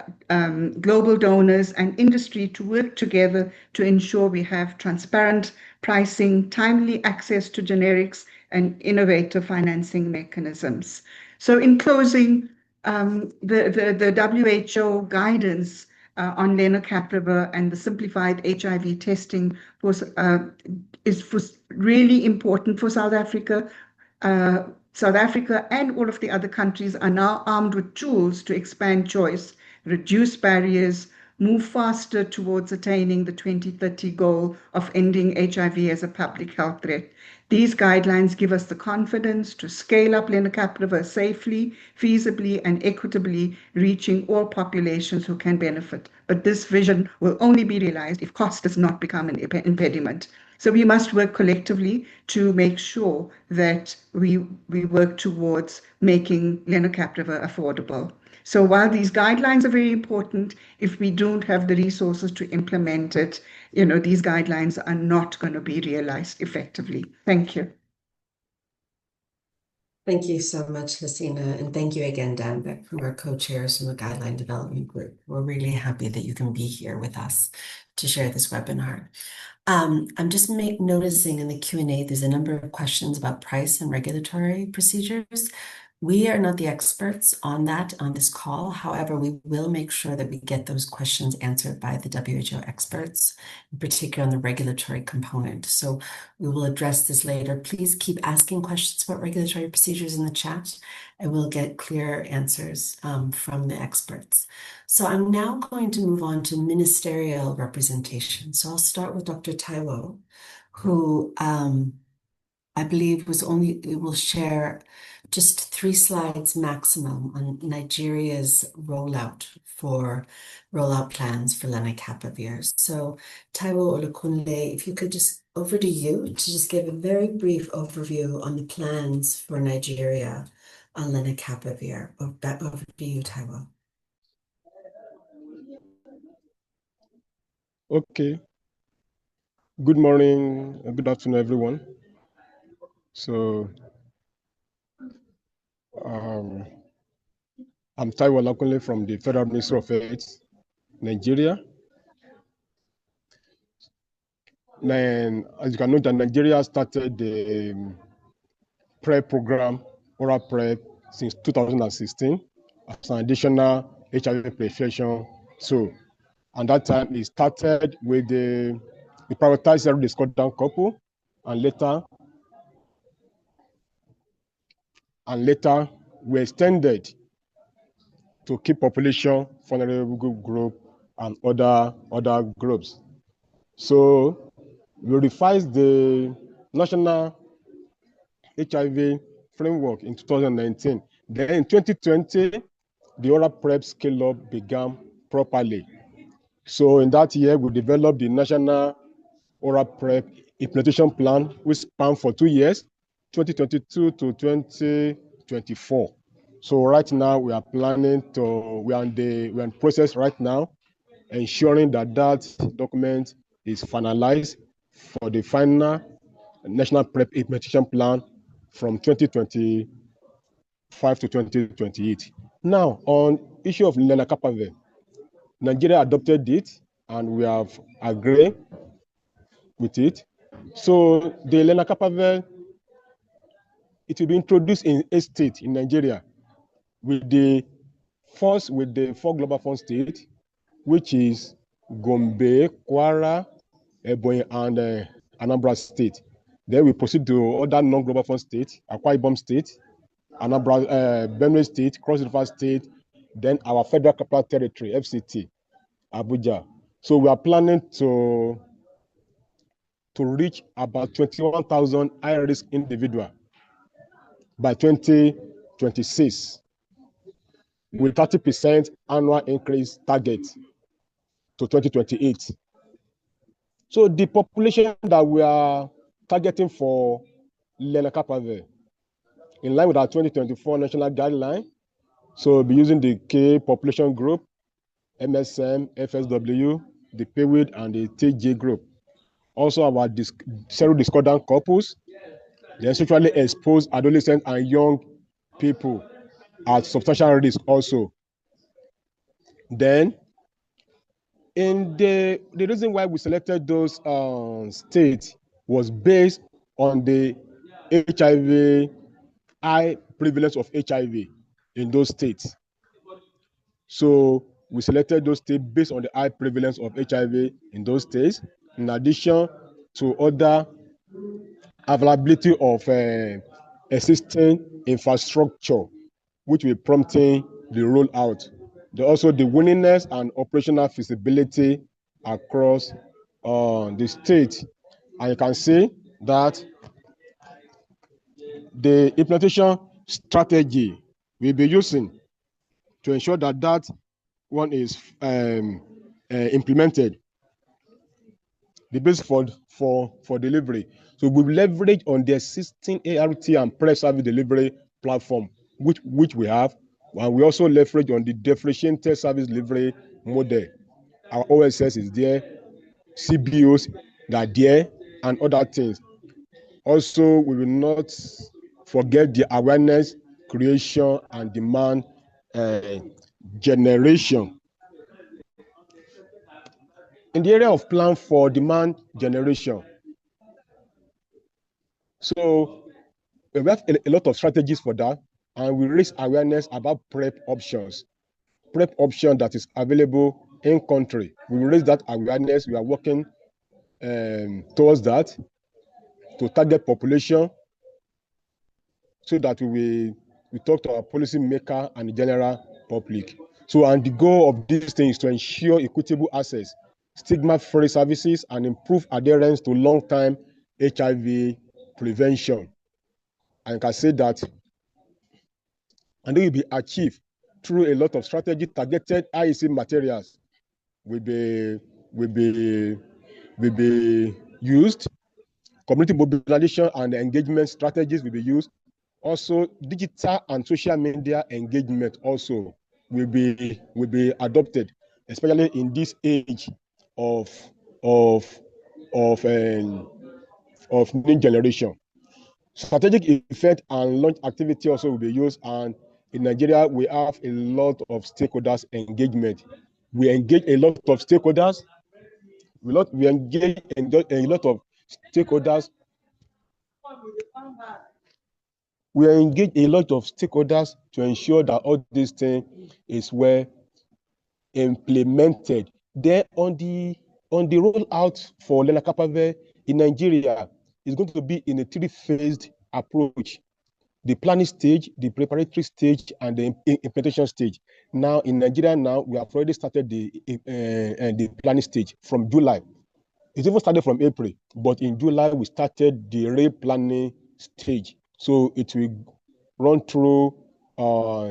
global donors and industry to work together to ensure we have transparent pricing, timely access to generics, and innovative financing mechanisms. So in closing, the WHO guidance on lenacapavir and the simplified HIV testing is really important for South Africa. South Africa and all of the other countries are now armed with tools to expand choice, reduce barriers, move faster towards attaining the 2030 goal of ending HIV as a public health threat. These guidelines give us the confidence to scale up lenacapavir safely, feasibly, and equitably, reaching all populations who can benefit. But this vision will only be realized if cost does not become an impediment. So we must work collectively to make sure that we work towards making lenacapavir affordable. So while these guidelines are very important, if we don't have the resources to implement it, these guidelines are not going to be realized effectively. Thank you. Thank you so much, Hasina. And thank you again, Danvik, from our co-chairs from the Guideline Development Group. We're really happy that you can be here with us to share this webinar. I'm just noticing in the Q&A, there's a number of questions about price and regulatory procedures. We are not the experts on that on this call. However, we will make sure that we get those questions answered by the WHO experts, in particular on the regulatory component. So we will address this later. Please keep asking questions about regulatory procedures in the chat, and we'll get clear answers from the experts. So I'm now going to move on to ministerial representation. So I'll start with Dr. Taiwo, who I believe will share just 3 slides maximum on Nigeria's rollout plans for lenacapavir. So Taiwo Olukunle, if you could just over to you to just give a very brief overview on the plans for Nigeria on lenacapavir. Over to you, Taiwo. Okay. Good morning, good afternoon, everyone. So, I'm Taiwo Olukunle from the Federal Ministry of Health, Nigeria. And as you can note, Nigeria started the PrEP program, oral PrEP, since 2016 as an additional HIV prevention tool. And that time it started with the prioritized discordant couple, and later we extended to key population, vulnerable group, and other groups. So we revised the national HIV framework in 2019. Then in 2020, the oral PrEP scale-up began properly. So in that year, we developed the national oral PrEP implementation plan, which spanned for 2 years, 2022 to 2024. So right now we are planning to, we're in process right now, ensuring that document is finalized for the final national PrEP implementation plan from 2025 to 2028. Now, on issue of lenacapavir, Nigeria adopted it, and we have agreed with it. So the lenacapavir, it will be introduced in 8 states in Nigeria, with the 4 Global Fund states, which is Gombe, Kwara, Ebonyi, and Anambra State. Then we proceed to other non-Global Fund states, Akwa Ibom State, Anambra, Benue State, Cross River State, then our Federal Capital Territory, FCT, Abuja. So we are planning to reach about 21,000 high-risk individuals by 2026. with 30% annual increase target to 2028. So the population that we are targeting for lenacapavir, in line with our 2024 national guideline, so we'll be using the K population group, MSM, FSW, the PWID, and the TJ group. Also, our serodiscordant couples, the sexually exposed adolescents and young people at substantial risk also. Then, in the reason why we selected those states was based on the HIV, high prevalence of HIV in those states. So we selected those states based on the high prevalence of HIV in those states, in addition to other availability of existing infrastructure, which will prompting the rollout. Also the willingness and operational feasibility across the state. And you can see that the implementation strategy we'll be using to ensure that that one is implemented, the base for delivery. So we leverage on the existing ART and PrEP service delivery platform, which we have, and we also leverage on the differentiated service delivery model. Our OSS is there, CBOs that are there, and other things. Also, we will not forget the awareness creation and demand generation. In the area of plan for demand generation, so we have a lot of strategies for that, and we raise awareness about PrEP options. PrEP option that is available in country. We will raise that awareness. We are working towards that to target population so that we talk to our policy maker and the general public. So, and the goal of this thing is to ensure equitable access, stigma-free services, and improve adherence to long-term HIV prevention. And I can say that, and it will be achieved through a lot of strategy. Targeted IEC materials will be used. Community mobilization and engagement strategies will be used. Also, digital and social media engagement also will be adopted, especially in this age of new generation. Strategic event and launch activity also will be used, and in Nigeria we have a lot of stakeholders engagement. We engage a lot of stakeholders. We engage a lot of stakeholders. We engage a lot of stakeholders to ensure that all this thing is well implemented. Then on the rollout for lenacapavir in Nigeria is going to be in a three-phased approach: the planning stage, the preparatory stage, and the implementation stage. Now in Nigeria, we have already started the planning stage from July. It even started from April, but in July we started the real planning stage. So it will run through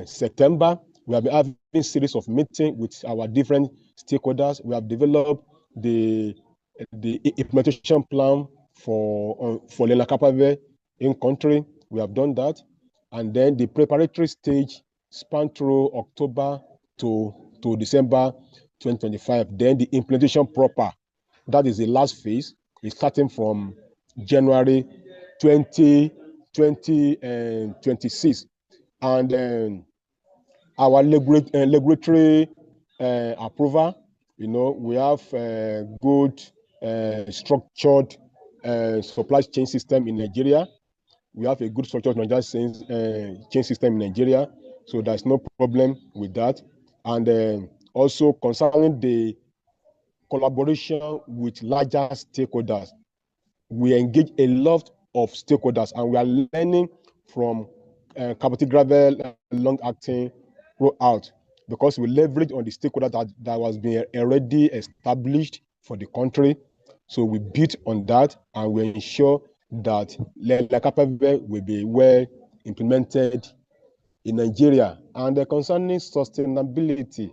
September. We have been having a series of meetings with our different stakeholders. We have developed the implementation plan for lenacapavir in country. We have done that, and then the preparatory stage span through October to December 2025. Then the implementation proper, that is the last phase, is starting from January 2026, and our regulatory approval. We have good structured supply chain system in Nigeria. We have a good structured chain system in Nigeria, so there's no problem with that. And also concerning the collaboration with larger stakeholders, we engage a lot of stakeholders, and we are learning from cabotegravir long-acting rollout, because we leverage on the stakeholder that was being already established for the country. So we build on that, and we ensure that lenacapavir will be well implemented in Nigeria. And concerning sustainability,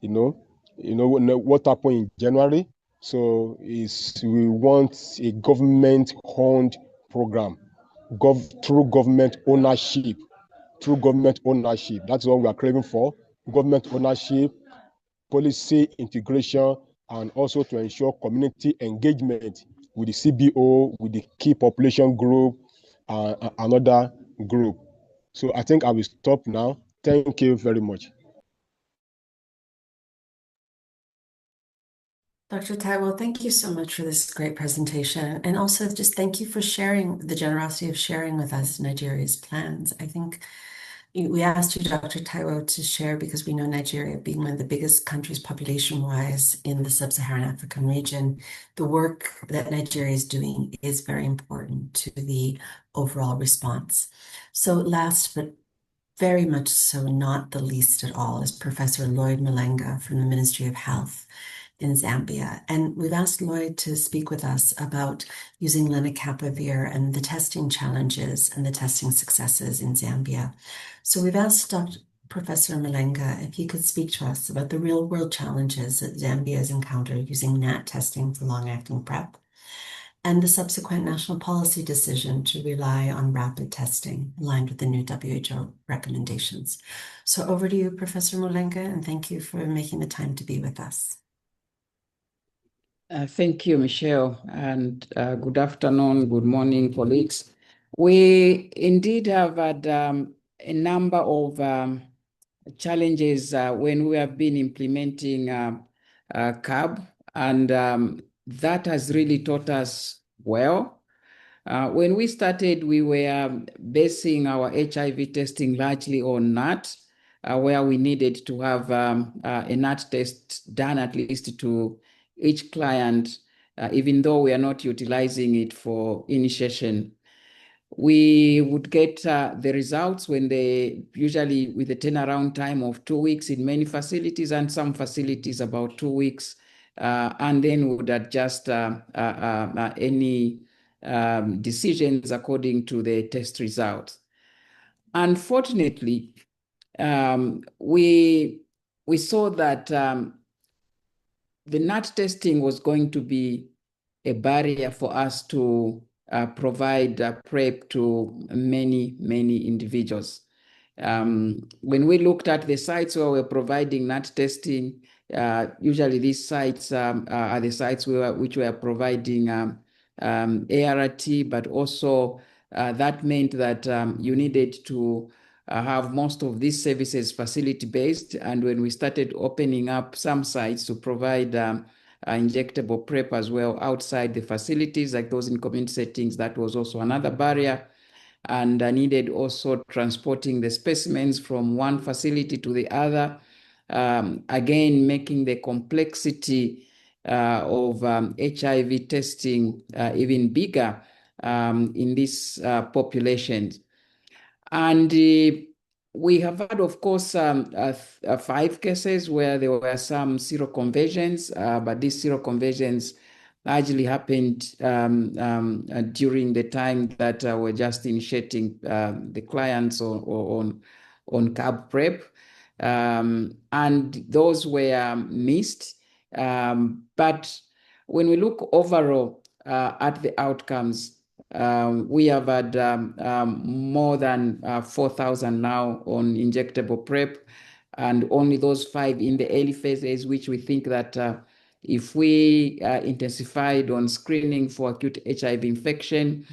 what happened in January. So we want a government-owned program, through government ownership. Through government ownership, that's what we are craving for. Government ownership, policy integration, and also to ensure community engagement with the CBO, with the key population group, and another group. So I think I will stop now. Thank you very much. Dr. Taiwo, thank you so much for this great presentation. And also just thank you for sharing the generosity of sharing with us Nigeria's plans. I think we asked you, Dr. Taiwo, to share because we know Nigeria being one of the biggest countries population-wise in the sub-Saharan African region, the work that Nigeria is doing is very important to the overall response. So last but very much so not the least at all is Professor Lloyd Malenga from the Ministry of Health in Zambia. And we've asked Lloyd to speak with us about using lenacapavir and the testing challenges and the testing successes in Zambia. So we've asked Professor Malenga if he could speak to us about the real world challenges that Zambia has encountered using NAT testing for long-acting PrEP and the subsequent national policy decision to rely on rapid testing aligned with the new WHO recommendations. So over to you, Professor Malenga, and thank you for making the time to be with us. Thank you, Michelle, and good afternoon, good morning, colleagues. We indeed have had a number of challenges when we have been implementing CAB, and that has really taught us well. When we started, we were basing our HIV testing largely on NAT, where we needed to have a NAT test done at least to each client, even though we are not utilizing it for initiation. We would get the results when usually with a turnaround time of 2 weeks in many facilities, and some facilities about 2 weeks, and then would adjust any decisions according to the test results. Unfortunately, we saw that the NAT testing was going to be a barrier for us to provide PrEP to many, many individuals. When we looked at the sites where we're providing NAT testing, usually these sites are the sites which we are providing ART, but also that meant that you needed to have most of these services facility-based. And when we started opening up some sites to provide injectable PrEP as well outside the facilities, like those in community settings, that was also another barrier. And needed also transporting the specimens from one facility to the other, again, making the complexity of HIV testing even bigger in these populations. And we have had, of course, 5 cases where there were some seroconversions, but these seroconversions largely happened during the time that we're just initiating the clients on CAB PrEP. And those were missed. But when we look overall at the outcomes, we have had more than 4,000 now on injectable PrEP, and only those 5 in the early phases, which we think that if we intensified on screening for acute HIV infection,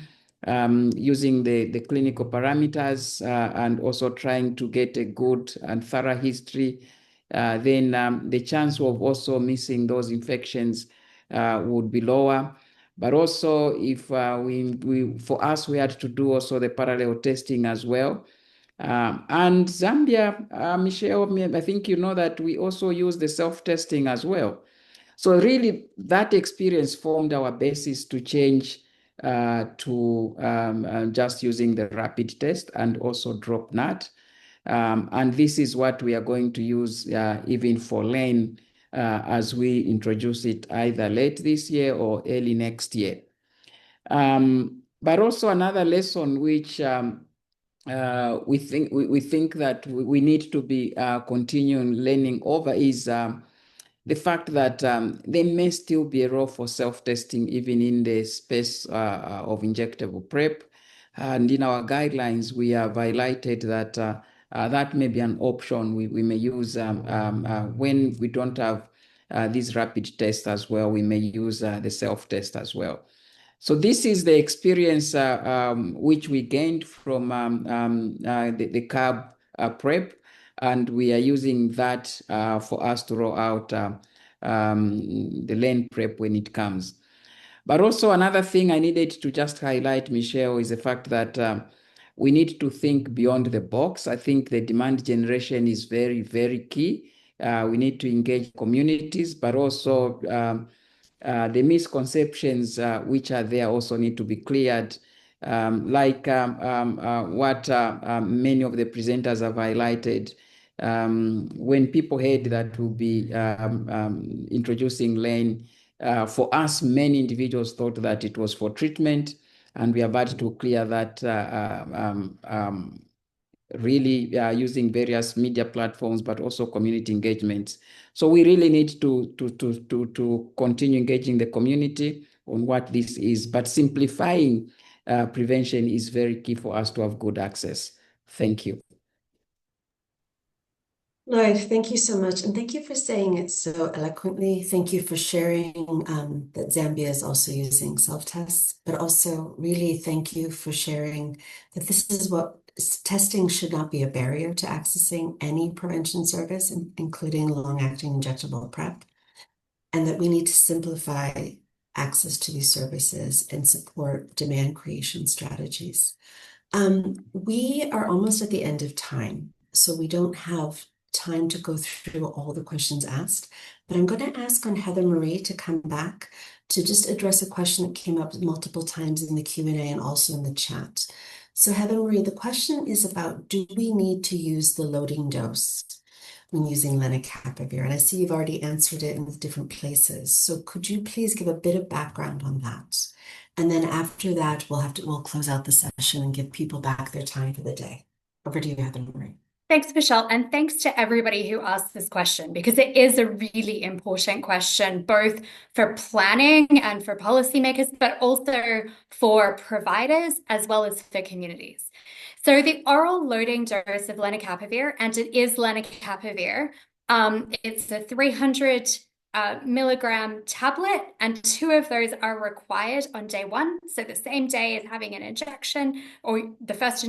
using the clinical parameters and also trying to get a good and thorough history, then the chance of also missing those infections would be lower. But also, if for us, we had to do also the parallel testing as well. And Zambia, Michelle, I think you know that we also use the self-testing as well. So really, that experience formed our basis to change to just using the rapid test and also drop NAT. And this is what we are going to use even for LEN as we introduce it either late this year or early next year. But also another lesson which we think that we need to be continuing learning over is the fact that there may still be a role for self-testing even in the space of injectable PrEP. And in our guidelines, we have highlighted that that may be an option we may use when we don't have these rapid tests as well. We may use the self-test as well. So this is the experience which we gained from the CAB PrEP, and we are using that for us to roll out the LEN PrEP when it comes. But also another thing I needed to just highlight, Michelle, is the fact that we need to think beyond the box. I think the demand generation is very, very key. We need to engage communities, but also the misconceptions which are there also need to be cleared, like what many of the presenters have highlighted. When people heard that we'll be introducing LEN, for us, many individuals thought that it was for treatment, and we have had to clear that really using various media platforms, but also community engagements. So we really need to continue engaging the community on what this is, but simplifying prevention is very key for us to have good access. Thank you. Lloyd, thank you so much. And thank you for saying it so eloquently. Thank you for sharing that Zambia is also using self-tests, but also really thank you for sharing that this is what testing should not be a barrier to accessing any prevention service, including long-acting injectable PrEP, and that we need to simplify access to these services and support demand creation strategies. We are almost at the end of time, so we don't have time to go through all the questions asked, but I'm going to ask on Heather Marie to come back to just address a question that came up multiple times in the Q&A and also in the chat. So Heather Marie, the question is about, do we need to use the loading dose when using lenacapavir? And I see you've already answered it in different places. So could you please give a bit of background on that? And then after that, we'll close out the session and give people back their time for the day. Over to you, Heather Marie. Thanks, Michelle, and thanks to everybody who asked this question, because it is a really important question, both for planning and for policymakers, but also for providers as well as for communities. So the oral loading dose of lenacapavir, and it is lenacapavir, it's a 300 milligram tablet, and 2 of those are required on day 1. So the same day as having an injection, or the first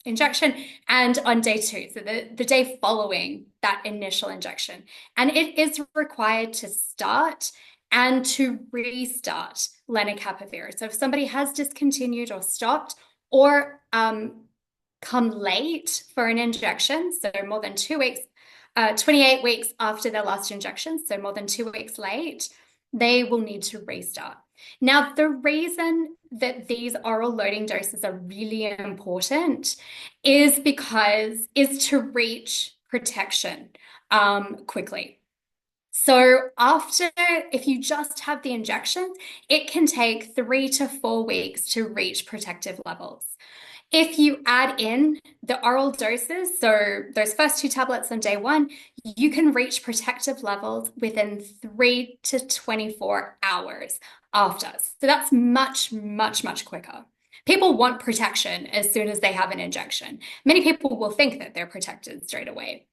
injection, and on day 2, so the day following that initial injection. And it is required to start and to restart lenacapavir. So if somebody has discontinued or stopped or come late for an injection, so more than 2 weeks, 28 weeks after their last injection, so more than 2 weeks late, they will need to restart. Now, the reason that these oral loading doses are really important is to reach protection quickly. So if you just have the injection, it can take 3 to 4 weeks to reach protective levels. If you add in the oral doses, so those first 2 tablets on day 1, you can reach protective levels within 3 to 24 hours after. So that's much, much, much quicker. People want protection as soon as they have an injection. Many people will think that they're protected straight away.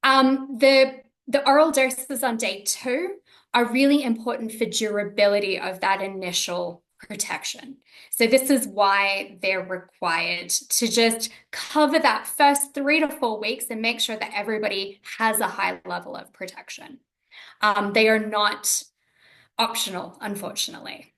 The oral doses on day 2 are really important for durability of that initial protection. So this is why they're required to just cover that first 3 to 4 weeks and make sure that everybody has a high level of protection. They are not optional, unfortunately.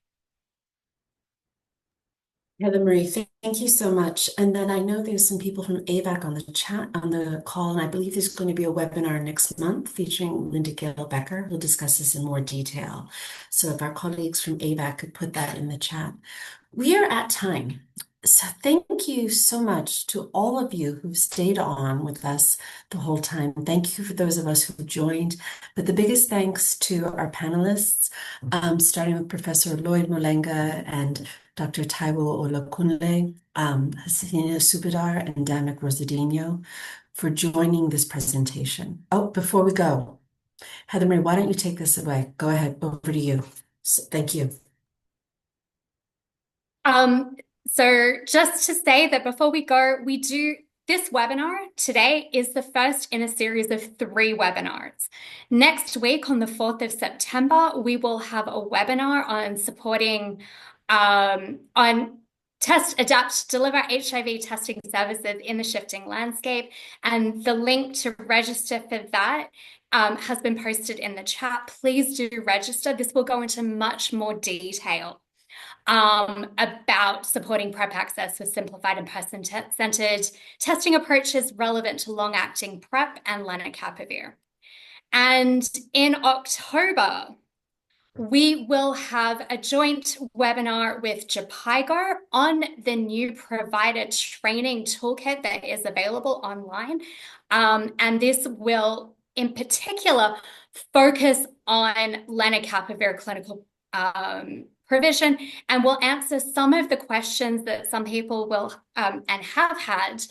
Heather Marie, thank you so much. And then I know there's some people from AVAC on the chat, on the call, and I believe there's going to be a webinar next month featuring Linda Gale Becker, who'll discuss this in more detail. So if our colleagues from AVAC could put that in the chat. We are at time. So thank you so much to all of you who've stayed on with us the whole time. Thank you for those of us who joined. But the biggest thanks to our panelists, starting with Professor Lloyd Molenga and Dr. Taiwo Olakunle, Hasina Subedar, and Danik Rosadinho for joining this presentation. Oh, before we go, Heather Marie, why don't you take this away? Go ahead, over to you. Thank you. So just to say that before we go, this webinar today is the first in a series of 3 webinars. Next week, on the 4th of September, we will have a webinar on supporting, on test, adapt, deliver HIV testing services in the shifting landscape. And the link to register for that has been posted in the chat. Please do register. This will go into much more detail about supporting PrEP access with simplified and person-centered testing approaches relevant to long-acting PrEP and lenacapavir. And in October, we will have a joint webinar with JPIGO on the new provider training toolkit that is available online. And this will, in particular, focus on lenacapavir clinical provision, and we'll answer some of the questions that some people will and have had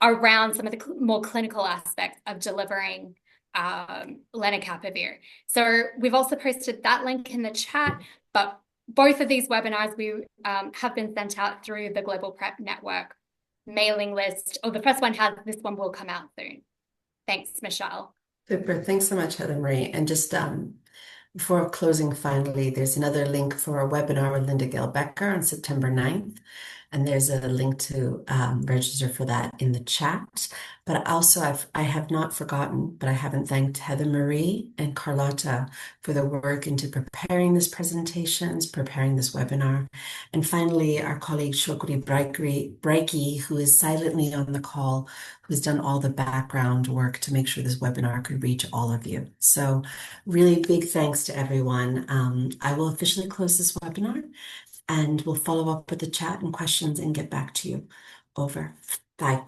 around some of the more clinical aspects of delivering lenacapavir. So we've also posted that link in the chat, but both of these webinars have been sent out through the Global PrEP Network mailing list, or the first one has, this one will come out soon. Thanks, Michelle. Super. Thanks so much, Heather Marie. And just before closing, finally, there's another link for a webinar with Linda Gale Becker on September 9th. And there's a link to register for that in the chat. But also, I have not forgotten, but I haven't thanked Heather Marie and Carlotta for their work into preparing this presentations, preparing this webinar. And finally, our colleague Shokri Breiki, who is silently on the call, who's done all the background work to make sure this webinar could reach all of you. So really big thanks to everyone. I will officially close this webinar, and we'll follow up with the chat and questions and get back to you. Over. Bye.